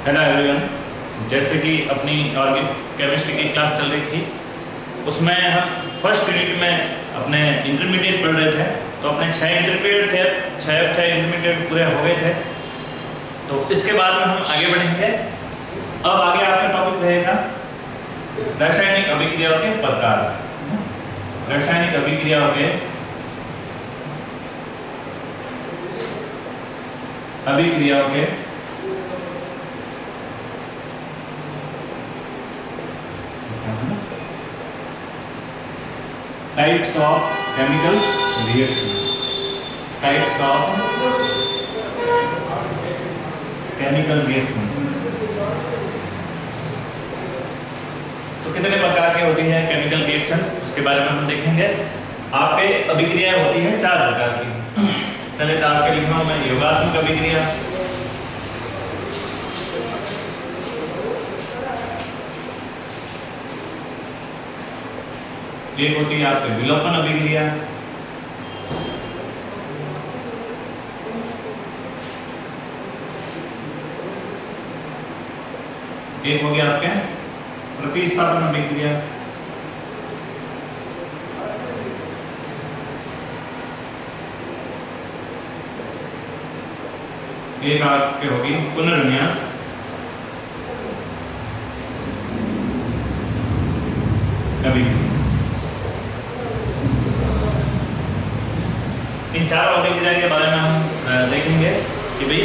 Hello everyone. जैसे कि अपनी ऑर्गेनिक केमिस्ट्री की क्लास चल रही थी, उसमें हम फर्स्ट यूनिट में अपने इंटरमीडिएट पढ़ रहे थे। तो अपने 6 इंटरमीडिएट थे, 6 इंटरमीडिएट पूरे हो गए थे। तो इसके बाद में हम आगे बढ़ेंगे। अब आगे आपका टॉपिक रहेगा रासायनिक अभिक्रियाओं के प्रकार। रासायनिक अभिक्रियाओं के types of chemical reaction. Types of chemical reaction. तो कितने प्रकार की होती है केमिकल रिएक्शन, उसके बारे में हम देखेंगे। आपके अभिक्रियाएं होती हैं 4 प्रकार की। पहले तो आपके लिखा हूं मैं योगात्मक अभिक्रिया, एक होती है आपकी विलोपन अभिक्रिया, एक हो गया आपके प्रतिस्थापन अभिक्रिया, एक आपके होगी पुनर्विन्यास, अभिक्रिया। इन 4 अभिक्रिया के बारे में हम देखेंगे कि भाई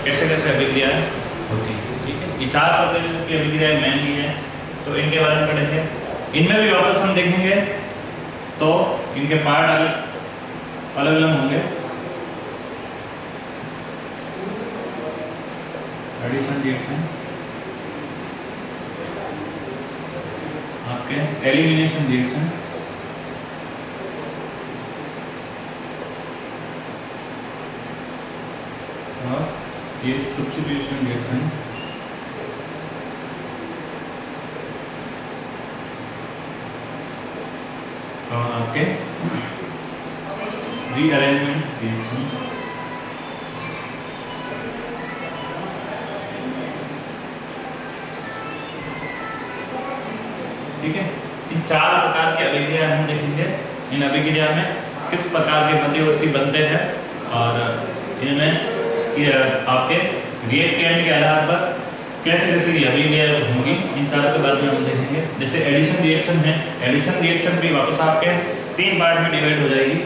कैसे कैसे अभिक्रियाएं होती है। ठीक है, ये 4 प्रकार की अभिक्रियाएं मेनली है, तो इनके बारे में पढ़ेंगे। इनमें भी वापस हम देखेंगे तो इनके पार्ट अलग अलग होंगे। एडिशन रिएक्शन, आपके एलिमिनेशन रिएक्शन, और ये सब्स्टिट्यूशन रिएक्शन, और आपके रीअरेंजमेंट रिएक्शन। ठीक है, इन 4 प्रकार की अभिक्रिया हम देखेंगे। इन अभिक्रिया में किस प्रकार के मध्यवर्ती बनते हैं और इनमें आपके रिएक्टेंट के आधार पर कैसे कैसे अभिक्रिया होंगी, इन 4 के बारे में हम देखेंगे। जैसे एडिशन रिएक्शन है, एडिशन रिएक्शन भी वापस आपके 3 पार्ट में डिवाइड हो जाएगी।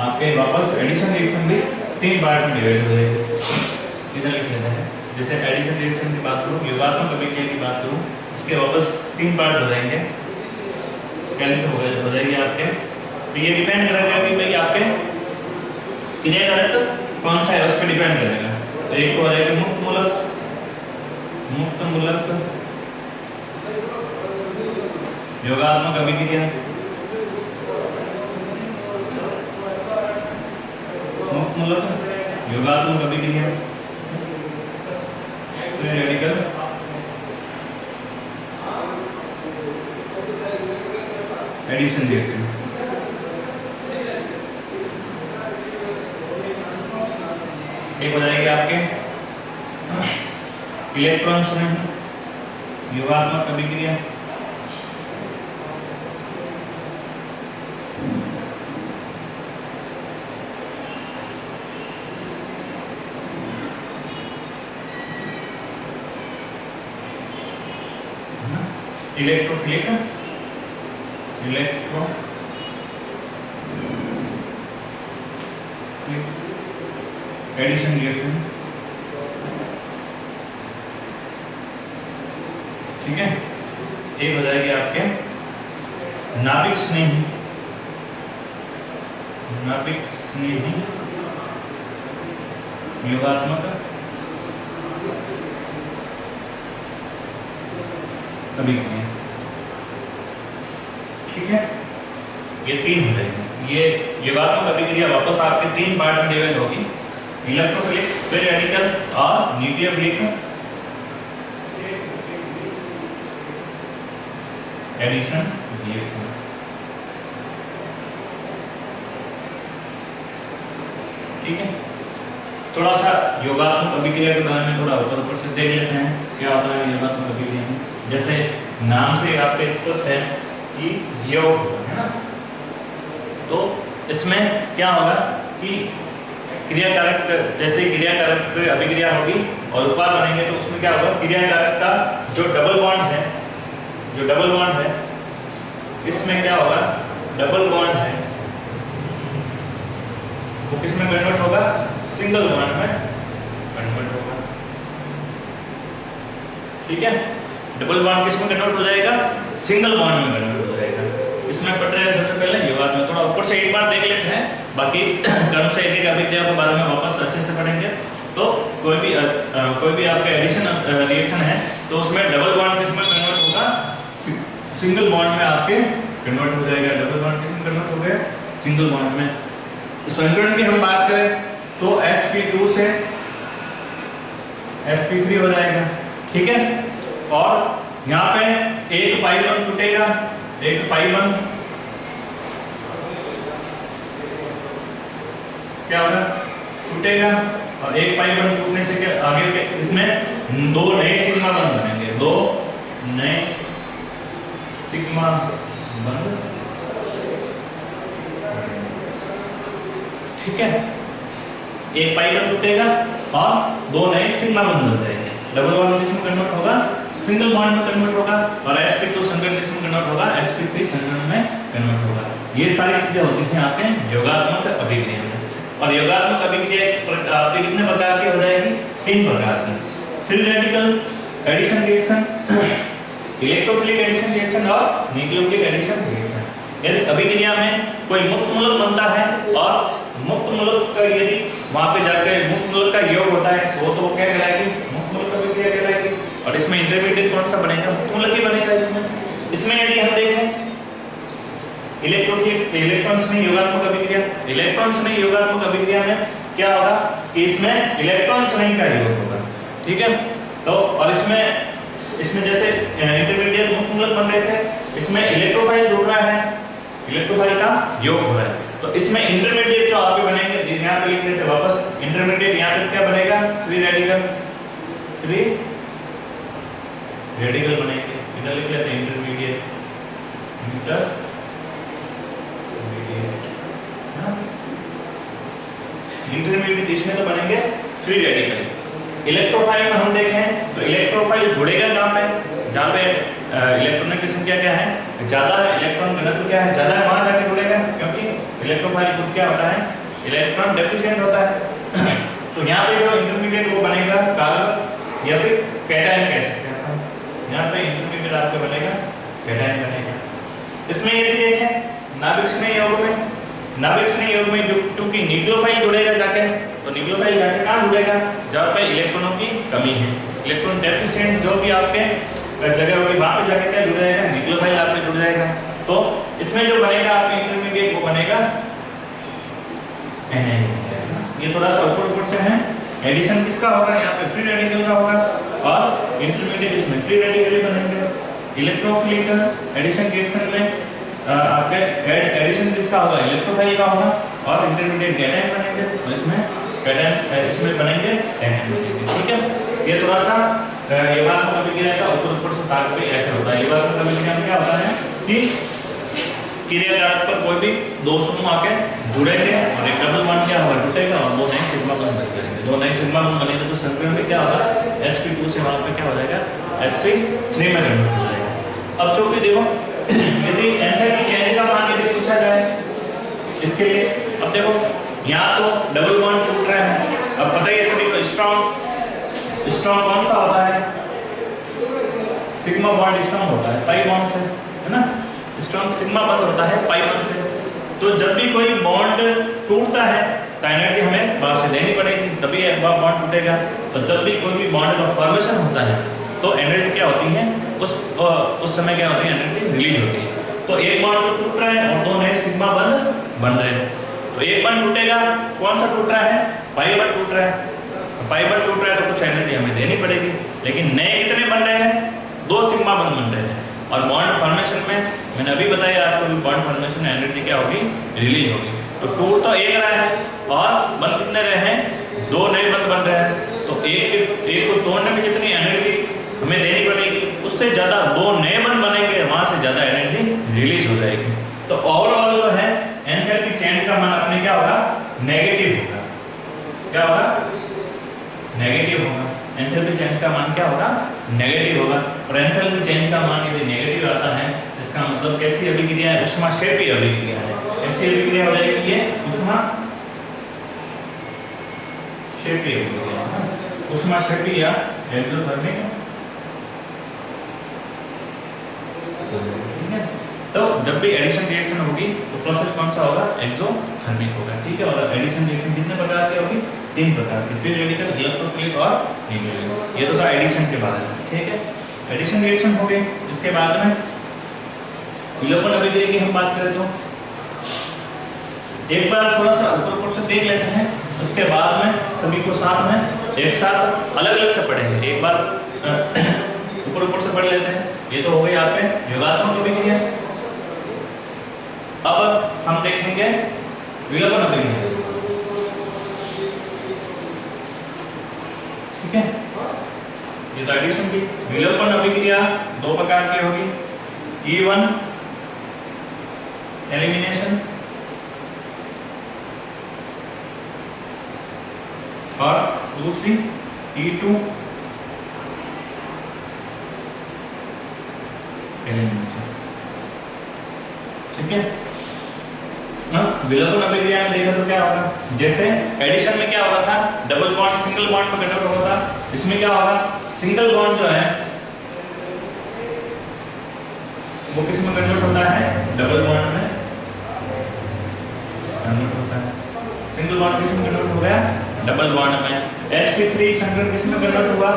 आपके वापस एडिशन रिएक्शन भी 3 पार्ट में डिवाइड हो जाएगी। इधर लिख लेते हैं। जैसे एडिशन रिएक्शन की बात करूँ, योगात्मक अभिक्रिया की बात करूँ, इसके वापस 3 पार्ट हो जाएंगे। कैलकुलेट हो जाएगी आपके। तो ये डिपेंड करेगा कि भाई आपके क्रियाकारक कौन सा है, उस पर डिपेंड करेगा। तो एक हो जाएगा मुक्त मूलक, योगात्मक अभिक्रिया, मुक्त मूलक, योगात्मक अभिक्रिया, फ्री रेडिकल, एडिशन रिएक्शन। एक हो जाएगी आपके इलेक्ट्रॉन्स में योगात्मक अभिक्रिया, इलेक्ट्रोफिलिक, एडिशन रिएक्शन। ठीक है, एक हो जाएगी आपके नाभिक स्नेही, योगात्मक अभिक्रिया। ठीक है, ये 3 हो जाएगी। ये योगात्मक अभिक्रिया वापस आपके 3 पार्ट में डिवाइड होगी। इलेक्ट्रोफिलिक, फ्री रेडिकल और न्यूक्लियोफिलिक एडिशन रिएक्शन। ठीक है, थोड़ा सा योगात्मक अभिक्रिया के बारे में थोड़ा ऊपर से देख लेते हैं क्या होता है योगात्मक अभिक्रिया में। जैसे नाम से आपके स्पष्ट है कि योग है ना, तो इसमें क्या होगा कि क्रियाकारक, जैसे क्रियाकारक अभिक्रिया होगी और उत्पाद बनेंगे तो उसमें क्या होगा, क्रियाकारक का जो डबल बॉन्ड है इसमें क्या होगा, डबल बॉन्ड है वो किस में कन्वर्ट होगा, सिंगल बॉन्ड में कन्वर्ट होगा। ठीक है, डबल बॉन्ड किस में कन्वर्ट हो जाएगा, सिंगल बॉन्ड में कन्वर्ट हो जाएगा। इसमें पढ़ रहे हैं सबसे पहले योगात्मक, थोड़ा ऊपर से एक बार देख लेते हैं, बाकी क्रम से एक एक अभिक्रिया के बारे में वापस अच्छे से पढ़ेंगे। तो कोई भी आपका एडिशन रिएक्शन है तो उसमें डबल बॉन्ड किस में कन्वर्ट होगा, सिंगल बॉन्ड में आपके कन्वर्ट हो जाएगा। डबल बॉन्ड किस में कन्वर्ट हो गया, सिंगल बॉन्ड में। संकरण की हम बात करें तो sp2 से sp3 हो जाएगा। ठीक है, और यहाँ पे एक पाई बॉन्ड टूटेगा, एक पाई बॉन्ड क्या होगा, टूटेगा, और एक पाई बॉन्ड टूटने से क्या आगे के इसमें दो नए सिग्मा बॉन्ड बनेंगे, दो नए सिग्मा बॉन्ड। ठीक है, एक पाई बॉन्ड टूटेगा और दो नए सिग्मा बॉन्ड बन जाएंगे। डबल बॉन्ड किसमें कन्वर्ट होगा, सिंगल बॉन्ड में कन्वर्ट होगा, और sp2 संकरण किसमें कन्वर्ट होगा, sp3 संकरण में कन्वर्ट होगा। ये सारी चीजें होती हैं आपके योगात्मक अभिक्रिया में। और योगात्मक अभिक्रिया आपके कितने प्रकार की हो जाएगी, 3 प्रकार की। Free radical addition reaction, electrophilic addition reaction और न्यूक्लियोफिलिक एडिशन रिएक्शन। यदि अभिक्रिया में कोई मुक्त मूलक बनता है और मुक्त मूलक का यदि वहां पे जाकर मुक्त मूलक का योग होता है तो वो क्या कहलाएगी, मुक्त मूलक अभिक्रिया कहलाएगी। और इसमें इंटरमीडिएट कौन सा बनेगा, मुक्त मूलक ही बनेगा। इसमें यदि हम देखें इलेक्ट्रॉन्स में योगात्मक अभिक्रिया, इलेक्ट्रॉन्स में योगात्मक अभिक्रिया में क्या होगा कि इसमें इलेक्ट्रॉन्स नहीं का योग होगा। ठीक है, तो और इसमें जैसे इंटरमीडिएट मुक्त मूलक बन रहे थे, इसमें इलेक्ट्रोफाइल जुड़ रहा है, इलेक्ट्रोफाइल का योग हो रहा है। तो इसमें इंटरमीडिएट जो आपके बनेंगे, यहाँ पे लिख लेते हैं वापस, इंटरमीडिएट यहाँ पे क्या बनेगा, फ्री रेडिकल बनेंगे। इधर लिख लेते हैं इंटरमीडिएट, इंटरमीडिएट इसमें तो बनेंगे फ्री रेडिकल। इलेक्ट्रोफाइल में हम देखें तो इलेक्ट्रोफाइल जुड़ेगा कहाँ पे, जहाँ पे इलेक्ट्रॉन की संख्या क्या है, ज्यादा, इलेक्ट्रॉन घनत्व क्या है, ज्यादा है, वहां जाके जुड़ेगा। क्योंकि इलेक्ट्रोफाइल खुद क्या होता है, इलेक्ट्रॉन डेफिशिएंट होता है। तो यहाँ पे जो इंटरमीडिएट वो बनेगा कार्बन या फिर कैटायन कह सकते हैं। यहाँ पे इंटरमीडिएट आपका बनेगा कैटायन बनेगा। इसमें यदि देखें नाभिक स्नेह योग में जो क्योंकि न्यूक्लियोफाइल जुड़ेगा जाके, तो न्यूक्लियोफाइल जाके कहाँ जुड़ेगा, जहाँ पे इलेक्ट्रॉनों की कमी है, इलेक्ट्रॉन डेफिशिएंट जो भी आपके जगह होगी वहां पे जाके क्या जुड़ जाएगा, न्यूक्लियोफाइल आपके जुड़ जाएगा। तो इसमें जो बनेगा आपके इंटरमीडिएट वो बनेगा Na। ये थोड़ा सा ऊपर से है। एडिशन किसका होगा, यहाँ पे फ्री रेडिकल का होगा, और इंटरमीडिएट इसमें फ्री रेडिकल बनेंगे। इलेक्ट्रोफिलिक एडिशन रिएक्शन में आपके एडिशन किसका होगा, इलेक्ट्रोफाइल का होगा, और इंटरमीडिएट कैटायन बनेंगे, तो इसमें कैटायन इसमें बनेंगे Na बनेंगे। ठीक है, ये थोड़ा सा योगात्मक अभिक्रिया का ऊपर से तात्पर्य ऐसे होता है। योगात्मक अभिक्रिया में क्या होता है कि क्रियाकारक पर कोई भी दो समूह आके जुड़ेंगे और एक डबल बॉन्ड क्या होगा, टूटेगा और दो नए सिग्मा बॉन्ड बन जाएंगे। दो नए सिग्मा बॉन्ड बनेंगे तो संकरण में क्या होगा, sp2 से वहां पे क्या हो जाएगा, sp3 में कन्वर्ट हो जाएगा। अब चूंकि देखो यदि एंथैल्पी चेंज का मान यदि पूछा जाए इसके लिए, अब देखो यहाँ तो डबल बॉन्ड टूट रहा है। अब पता ही है सभी को स्ट्रॉन्ग कौन सा होता है, सिग्मा बॉन्ड स्ट्रॉन्ग होता है पाई बॉन्ड से, है ना, स्ट्रॉन्ग सिग्मा बॉन्ड होता है पाई बॉन्ड से। तो जब भी कोई बॉन्ड टूटता है तो एनर्जी हमें बाहर से देनी पड़ेगी, तभी बॉन्ड टूटेगा। तो जब भी कोई भी बॉन्ड का फॉर्मेशन होता है तो एनर्जी क्या होती है, उस समय क्या होती है, एनर्जी रिलीज होती है। तो एक बॉन्ड तो टूट रहा है और दो नए सिग्मा बॉन्ड बन रहे हैं। तो एक बॉन्ड टूटेगा, कौन सा टूट रहा है, पाई बॉन्ड टूट रहा है। पाई बॉन्ड टूट रहा है तो कुछ एनर्जी हमें देनी पड़ेगी, लेकिन नए कितने बन रहे हैं, दो सिग्मा बॉन्ड बन रहे हैं। और बॉन्ड फॉर्मेशन में मैंने अभी बताया आपको, बॉन्ड फॉर्मेशन में एनर्जी क्या होगी, रिलीज होगी। तो टूट तो एक रहा है और बन कितने रहे हैं, दो नए बंध बन रहे हैं तो एक को तोड़ने में जितनी एनर्जी हमें देनी पड़ेगी उससे ज़्यादा दो नए बंध बनेंगे, वहाँ से ज़्यादा एनर्जी रिलीज हो जाएगी। तो ओवरऑल जो है एंथैल्पी चेंज का मान अपने क्या होगा, नेगेटिव होगा। क्या होगा, नेगेटिव होगा। एंथैल्पी चेंज का मान क्या होगा, नेगेटिव होगा। और एंथैल्पी चेंज का मान यदि नेगेटिव आता है इसका मतलब कैसी अभिक्रिया है, ऊष्माक्षेपी अभिक्रिया है। कैसी अभिक्रिया हो जाएगी ये, ऊष्माक्षेपी अभिक्रिया। ऊष्माक्षेपी या एक्सोथर्मिक। ठीक है, तो जब भी एडिशन रिएक्शन होगी तो प्रोसेस कौन सा होगा, एक्सोथर्मिक होगा। ठीक है, और एडिशन रिएक्शन कितने प्रकार की होगी, 3 प्रकार की, फ्री रेडिकल, इलेक्ट्रोफिलिक और न्यूक्लियर। ये तो था एडिशन के बारे में। ठीक है, एडिशन रिएक्शन हो गई। इसके बाद में विलोपन अभिक्रिया की हम बात करें तो एक बार थोड़ा सा ऊपर से देख लेते हैं, उसके बाद में सभी को साथ में एक साथ अलग अलग से पढ़ेंगे। एक बार ऊपर से पढ़ लेते हैं। ये तो हो गई आप पे योगात्मक अभिक्रिया। अब हम देखेंगे विलोपन अभिक्रिया। ठीक है, ये तो एडिशन की। विलोपन अभिक्रिया 2 प्रकार की होगी, E1 एलिमिनेशन और दूसरी E2 एलिमिनेशन। ठीक है, विलोपन अभिक्रिया में देखा तो क्या होगा, जैसे एडिशन में क्या होगा था, डबल बॉन्ड सिंगल बॉन्ड में कन्वर्ट होता था। इसमें क्या होगा, सिंगल बॉन्ड जो है वो किस में कन्वर्ट होता है, डबल बॉन्ड में कन्वर्ट होता है। सिंगल बॉन्ड किस में कन्वर्ट हो गया, डबल बॉन्ड में। sp3 संकरण किस में कन्वर्ट हुआ,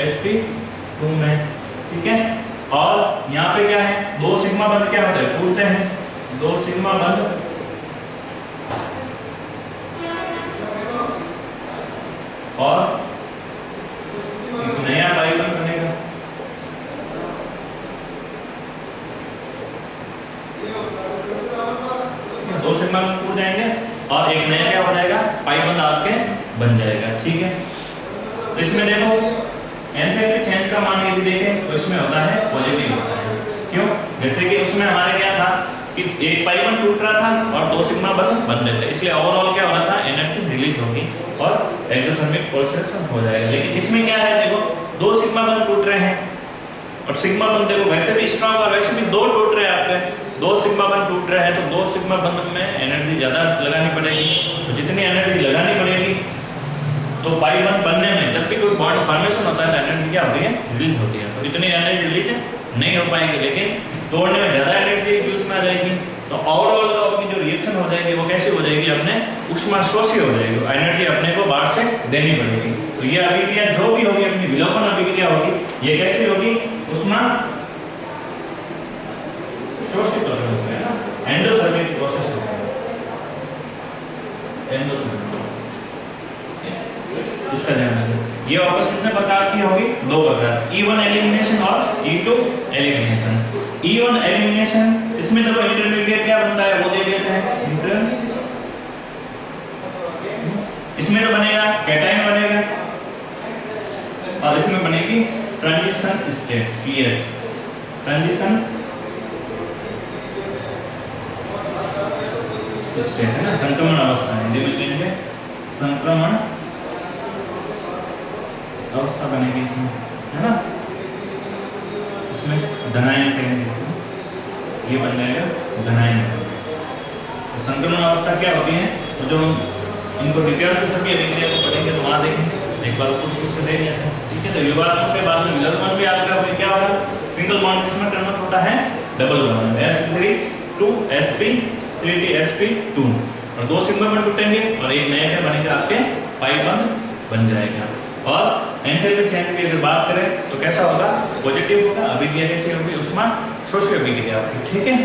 sp2 में। ठीक है, और यहाँ पे क्या है, 2 सिग्मा बंध क्या होते हैं, टूटते हैं। 2 सिग्मा बंध और एक नया पाई बंध बनेगा। दो सिग्मा बंध टूट जाएंगे और एक नया क्या हो जाएगा, पाई बंध आपके बन जाएगा। ठीक है, इसमें देखो एंथैल्पी चेंज का मान यदि देखें तो इसमें होता है पॉजिटिव होता है। क्यों, जैसे कि उसमें हमारे क्या था कि एक पाई बंध टूट रहा था और 2 सिग्मा बंध बन रहे थे, इसलिए ओवरऑल क्या हो रहा था, एनर्जी रिलीज होगी और एक्सोथर्मिक प्रोसेस हो जाएगा। लेकिन इसमें क्या है, देखो 2 सिग्मा बंध टूट रहे हैं और सिग्मा बंध देखो वैसे भी स्ट्रॉन्ग और वैसे भी 2 टूट रहे हैं आपके। 2 सिग्मा बंध टूट रहे हैं तो 2 सिग्मा बंध में एनर्जी ज़्यादा लगानी पड़ेगी। तो जितनी एनर्जी लगानी पड़ेगी तो पाई बंध बनने में जब भी कोई बॉन्ड फॉर्मेशन होता है तो एनर्जी क्या होती है, रिलीज होती है। तो इतनी एनर्जी रिलीज नहीं हो पाएगी, लेकिन तोड़ने में ज़्यादा एनर्जी यूज में आ जाएगी। तो ओवरऑल जो रिएक्शन हो जाएगी वो कैसी हो जाएगी, अपने ऊष्माशोषी हो जाएगी। एनर्जी अपने को बाहर से देनी पड़ेगी। तो ये अभिक्रिया जो भी होगी अपनी विलोपन अभिक्रिया होगी, ये कैसी होगी, ऊष्मा शोषित होगी, है ना, एंडोथर्मिक प्रोसेस होगा। एंडोथर्मिक, इसका ध्यान रखिए। ये वापस कितने प्रकार की होगी, 2 प्रकार, E1 एलिमिनेशन और E2 एलिमिनेशन। E1 एलिमिनेशन, इसमें देखो इंटरमीडिएट क्या बनता है वो दे देते हैं। इसमें जो बनेगा कैटायन बनेगा और इसमें बनेगी transition state, PS transition state, है ना, संक्रमण अवस्था है, हिंदी में कहेंगे संक्रमण अवस्था बनेगी इसमें, है ना। इसमें धनायन कहेंगे, ये बन जाएगा धनायन। तो संक्रमण अवस्था क्या होती है, तो जो इनको डिटेल से सभी अभिक्रिया को पढ़ेंगे तो वहाँ देखें, एक बार ऊपर से देख लेते हैं। ठीक है, तो योगात्मक के बाद में विलोपन भी आपका क्या होगा, सिंगल बॉन्ड किसमें कन्वर्ट होता है, double bond, sp3 sp3 sp2 और 2 सिग्मा बंध टूटेंगे और एक नया क्या बनेगा, आपके पाई बंध बन जाएगा। और एंथैल्पी चेंज की अगर बात करें तो कैसा होगा, पॉजिटिव होगा। अभिक्रिया कैसी होगी, ऊष्मा शोषी अभिक्रिया होगी। ठीक है,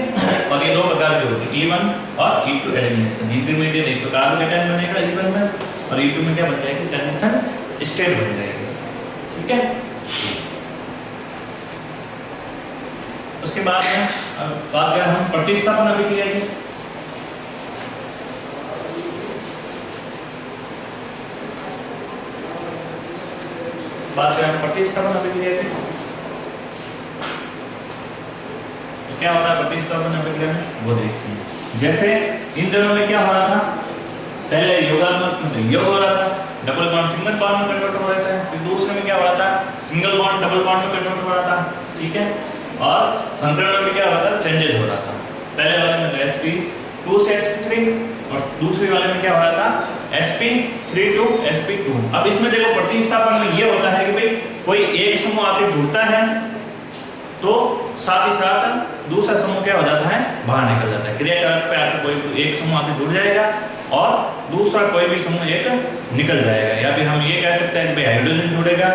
और ये 2 प्रकार की होगी, E1 और E2 एलिमिनेशन। इंटरमीडिएट एक प्रकार का कैटायन बनेगा E1 में और E2 में क्या बन जाएगी, ट्रांजिशन स्टेट बन जाएगी। ठीक है, उसके बाद में बात करें हम प्रतिस्थापन अभिक्रिया की। बात करें प्रतिस्थापन अभिक्रिया की, तो क्या होता है प्रतिस्थापन अभिक्रिया में वो देखिए। जैसे इन दोनों में क्या हो रहा था, पहले योगात्मक योग हो रहा था, डबल बॉन्ड सिंगल बॉन्ड में कन्वर्ट हो रहा था, फिर दूसरे में क्या हो रहा था, सिंगल बॉन्ड डबल बॉन्ड में कन्वर्ट हो रहा था, ठीक है। और संकरण में क्या हो रहा था, चेंजेस हो रहा था। पहले वाले में sp2 से sp3 और दूसरे वाले में क्या हो रहा था, sp3 to sp2। अब इसमें देखो प्रतिस्थापन में ये होता है कि भाई कोई एक समूह आके जुड़ता है तो साथ ही साथ दूसरा समूह क्या हो जाता है, बाहर निकल जाता है। क्रियाकारक पे आके कोई एक समूह आके जुड़ जाएगा और दूसरा कोई भी समूह एक निकल जाएगा, या फिर हम ये कह सकते हैं कि भाई हाइड्रोजन जुड़ेगा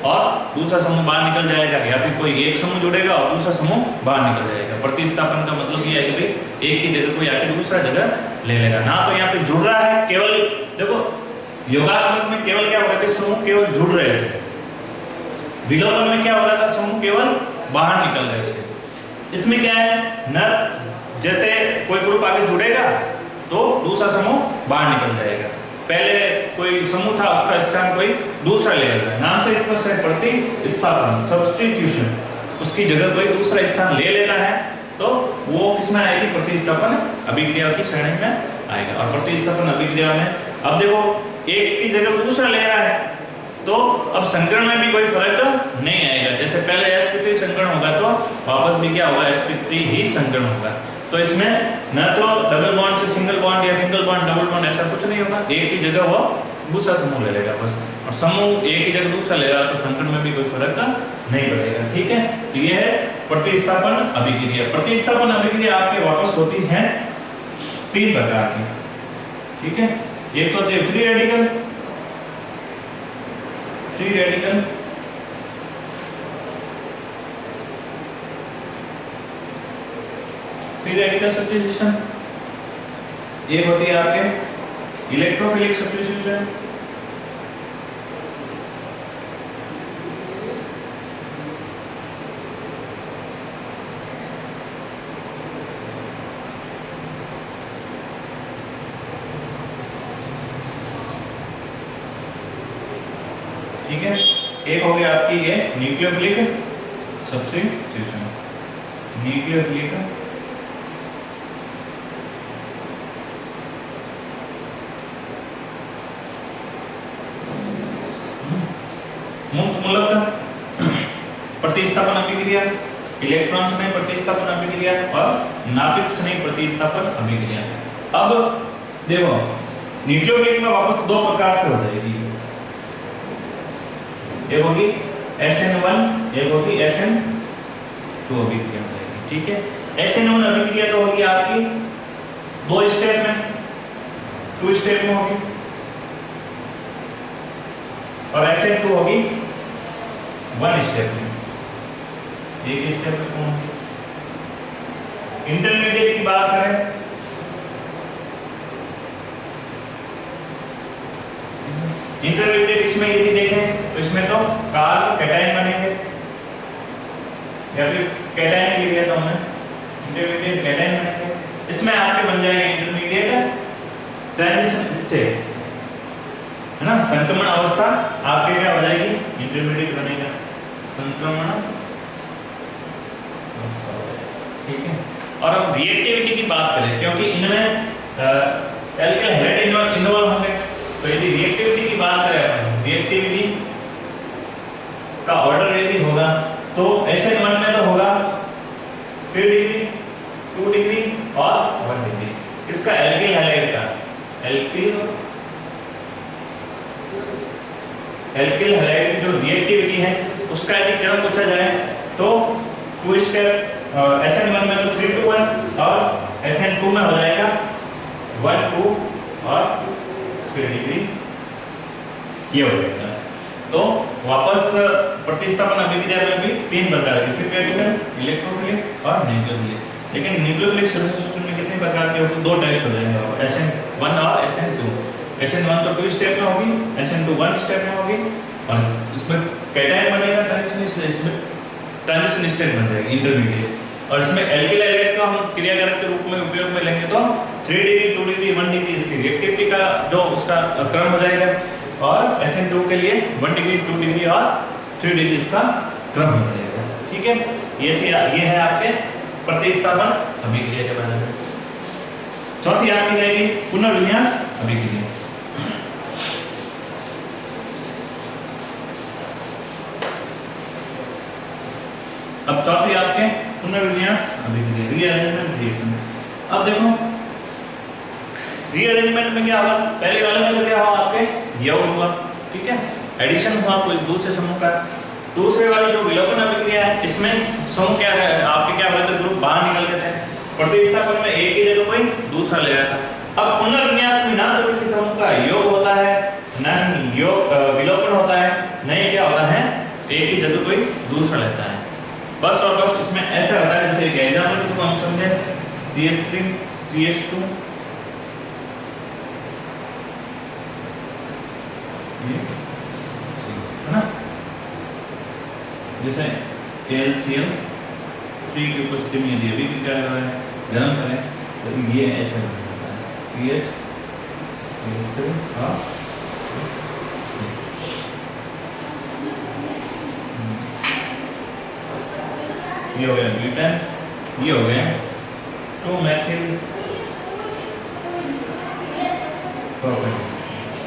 और दूसरा समूह बाहर निकल जाएगा, या फिर कोई एक समूह जुड़ेगा और दूसरा समूह बाहर निकल जाएगा। प्रतिस्थापन का मतलब ये है कि भाई एक की जगह कोई आके दूसरा जगह ले लेगा ना। तो यहाँ पे जुड़ रहा है, केवल देखो योगात्मक में केवल क्या हो रहा था, समूह केवल जुड़ रहे थे, विलोपन में क्या हो रहा था, समूह केवल बाहर निकल रहे थे। इसमें क्या है न, जैसे कोई ग्रुप आगे जुड़ेगा तो दूसरा समूह बाहर निकल जाएगा, पहले कोई समूह था उसका स्थान कोई दूसरा ले लेगा, नाम से स्पष्ट है प्रतिस्थापन सब्स्टिट्यूशन, उसकी जगह कोई दूसरा स्थान ले लेता है तो वो किसमें आएगी, प्रतिस्थापन अभिक्रिया की श्रेणी में आएगा। और प्रतिस्थापन अभिक्रिया में अब देखो एक की जगह दूसरा ले रहा है तो अब संकरण में भी कोई फर्क नहीं आएगा। जैसे पहले sp3 संकरण होगा तो वापस भी क्या होगा, sp3 ही संकरण होगा। तो इसमें न तो डबल बॉन्ड से सिंगल बॉन्ड या सिंगल बॉन्ड डबल बॉन्ड ऐसा कुछ नहीं होगा, एक की जगह वो दूसरा समूह ले लेगा बस, और समूह एक की जगह दूसरा ले रहा तो संकरण में भी कोई फर्क नहीं पड़ेगा, ठीक है। तो ये है प्रतिस्थापन अभिक्रिया। प्रतिस्थापन अभिक्रिया आपके वापस होती है 3 प्रकार की, ठीक है। एक तो होते free radical, free radical, free radical substitution, ये होती है आपके इलेक्ट्रोफिलिक सब्स्टिट्यूशन, ठीक है। एक हो गया आपकी ये न्यूक्लियोफिलिक सब्स्टिट्यूशन, न्यूक्लियोफिलिक मुक्त मूलक प्रतिस्थापन अभिक्रिया, इलेक्ट्रॉन स्नेह प्रतिस्थापन अभिक्रिया और नाभिक स्नेह प्रतिस्थापन अभिक्रिया। अब देखो न्यूक्लियोफिलिक में वापस 2 प्रकार से हो जाएगी, एक होगी SN1, एक होगी SN2 अभिक्रिया हो जाएगी, ठीक है। SN1 अभिक्रिया तो होगी आपकी 2 स्टेप में, 2 स्टेप में होगी, और SN2 होगी 1 स्टेप में, एक स्टेप में कौन होगी। इंटरमीडिएट की बात करें इंटरमीडिएट इसमें यदि देखें तो इसमें तो कार्ब कैटायन बनेंगे, या फिर कैटायन लिख लेता हूं मैं, इंटरमीडिएट कैटायन बनेंगे। इसमें आपके बन जाएंगे इंटरमीडिएट ट्रांजिशन स्टेट, है ना, संक्रमण अवस्था आपके क्या हो जाएगी, इंटरमीडिएट बनेगा, संक्रमण अवस्था हो जाएगा, ठीक है। और अब रिएक्टिविटी की बात करें, क्योंकि इनमें एल्किल हेड इन्वॉल्व होंगे, तो यदि रिएक्टिविटी की बात करें अपन, रिएक्टिविटी का ऑर्डर यदि होगा तो SN1 में तो होगा 3 डिग्री, 2 डिग्री और 1 डिग्री। इसका एल्किल हैलाइड का एल्किल हैलाइड की जो रिएक्टिविटी है उसका यदि क्रम पूछा जाए तो 2 स्टेप, SN1 में तो 3 to 1 और SN2 में हो जाएगा 1 2 और 3 डिग्री, ये हो जाएगा। तो वापस प्रतिस्थापन अभिक्रिया में भी 3 प्रकार की, फ्री रेडिकल, इलेक्ट्रोफिलिक और न्यूक्लियोफिलिक। लेकिन न्यूक्लियोफिलिक सब्स्टिट्यूशन में कितने प्रकार के होते हैं, 2 टाइप्स हो जाएंगे, SN1 और SN2। SN1 तो 2 स्टेप में होगी, SN2 1 स्टेप में होगी, और इसमें कैटायन बनेगा, ट्रांजिशन स्टेट बन जाएगी इंटरमीडिएट। और इसमें एल्किल हैलाइड का हम क्रियाकारक के रूप में उपयोग में लेंगे तो 3 डिग्री, 2 डिग्री, 1 डिग्री इसकी रिएक्टिविटी का जो उसका क्रम हो जाएगा। और SN2 के लिए 1 डिग्री, 2 डिग्री और 3 डिग्री इसका क्रम हो जाएगा। ठीक है, ये है आपके प्रतिस्थापन अभिक्रिया के बारे में। चौथी आपकी रहेगी पुनर्विन्यास अभिक्रिया। अब चौथी आपके पुनर्विन्यास अभिक्रिया, रीअरेंजमेंट रिएक्शन। अब देखो रीअरेंजमेंट में क्या हुआ, पहले वाले में तो क्या हुआ आपके योग हुआ, ठीक है, एडिशन हुआ कोई दूसरे समूह का। दूसरे वाली जो विलोपन अभिक्रिया है इसमें समूह क्या है आपके, क्या बोलते हैं, ग्रुप बाहर निकल गए थे। प्रतिस्थापन में एक ही जगह कोई दूसरा ले रहा था। अब पुनर्विन्यास में ना तो किसी समूह का योग होता है, ना ही योग विलोपन होता है, नहीं क्या होता है, एक ही जगह कोई दूसरा लेता है। बस और बस इसमें ऐसा होता है, जैसे एक एग्जांपल को हम समझे, CH3 CH2 है ना, जैसे AlCl3 की उपस्थिति में यदि अभिक्रिया गरम करें तो ये ऐसे होता है, CH3 ये हो गया ब्यूटेन, ये हो गया 2-methyl प्रोपेन।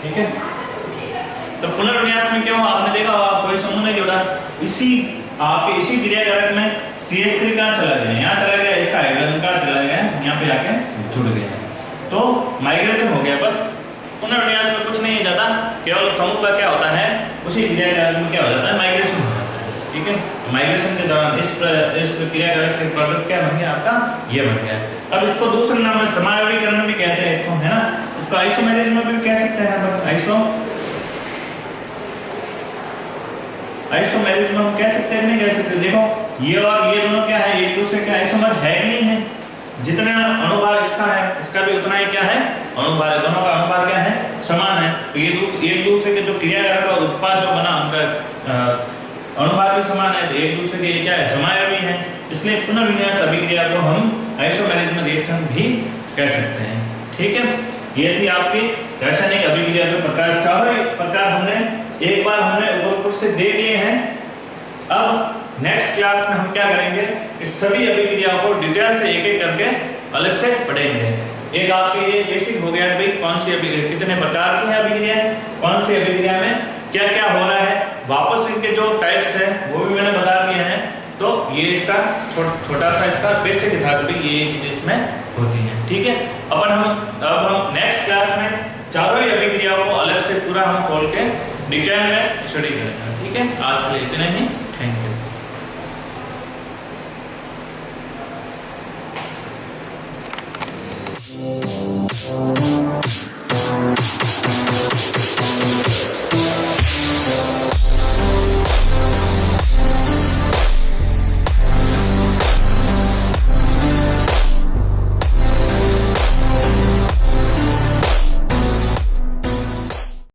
ठीक है, तो पुनर्विन्यास में क्या हुआ, आपने देखा कोई समूह नहीं जुड़ा, इसी आपके इसी क्रियाकारक में CH3 कहाँ चला गया, यहाँ चला गया, इसका हाइड्रोजन कहाँ चला गया, यहाँ पे आके जुड़ गया, तो माइग्रेशन हो गया। बस पुनर्विन्यास में कुछ नहीं जाता, केवल समूह का क्या होता है, उसी क्रियाकारक में क्या हो जाता है, माइग्रेशन हो जाता है। ठीक है, माइग्रेशन के दौरान इस क्रियाकारक से प्रोडक्ट क्या बन गया आपका, ये बन गया। अब इसको दूसरे नाम में समायोगीकरण भी कहते हैं इसको, है ना, इसको आइसोमेरिज्म भी कह सकते हैं। आइसोमेरिज्म हम कह सकते हैं, नहीं कह सकते। देखो ये और ये दोनों क्या है, एक दूसरे के आइसोमर है कि नहीं है, जितना अणुभार इसका है इसका भी उतना ही क्या है, अणुभार है, दोनों का अणुभार क्या है, समान है। तो ये एक दूसरे के जो क्रियाकारक और उत्पाद जो बना उनका अणुभार भी समान है, तो एक दूसरे के क्या है, समायोगी है। इसलिए पुनर्विन्यास अभिक्रिया को हम आइसोमेरिज्म रिएक्शन भी कह सकते हैं। ठीक है, ये थी आपकी रासायनिक अभिक्रिया के प्रकार। चारों प्रकार हमने एक बार हमने ऊपर से दे लिए हैं। अब नेक्स्ट क्लास में हम क्या करेंगे, इस सभी अभिक्रियाओं को डिटेल से एक एक करके अलग से पढ़ेंगे। एक आपके ये बेसिक हो गया भाई, कौन सी कितने प्रकार की है अभिक्रिया, कौन सी अभिक्रिया में क्या क्या हो रहा है, वापस इनके जो टाइप्स है वो भी मैंने बता दिए हैं। तो ये इसका छोटा सा इसका बेसिक था कि ये चीजें इसमें होती हैं। ठीक है, अब हम नेक्स्ट क्लास में चारों ही अभिक्रियाओं को अलग से पूरा हम खोल के डिटेल में स्टडी करेंगे। ठीक है, आज के लिए इतना ही, थैंक यू।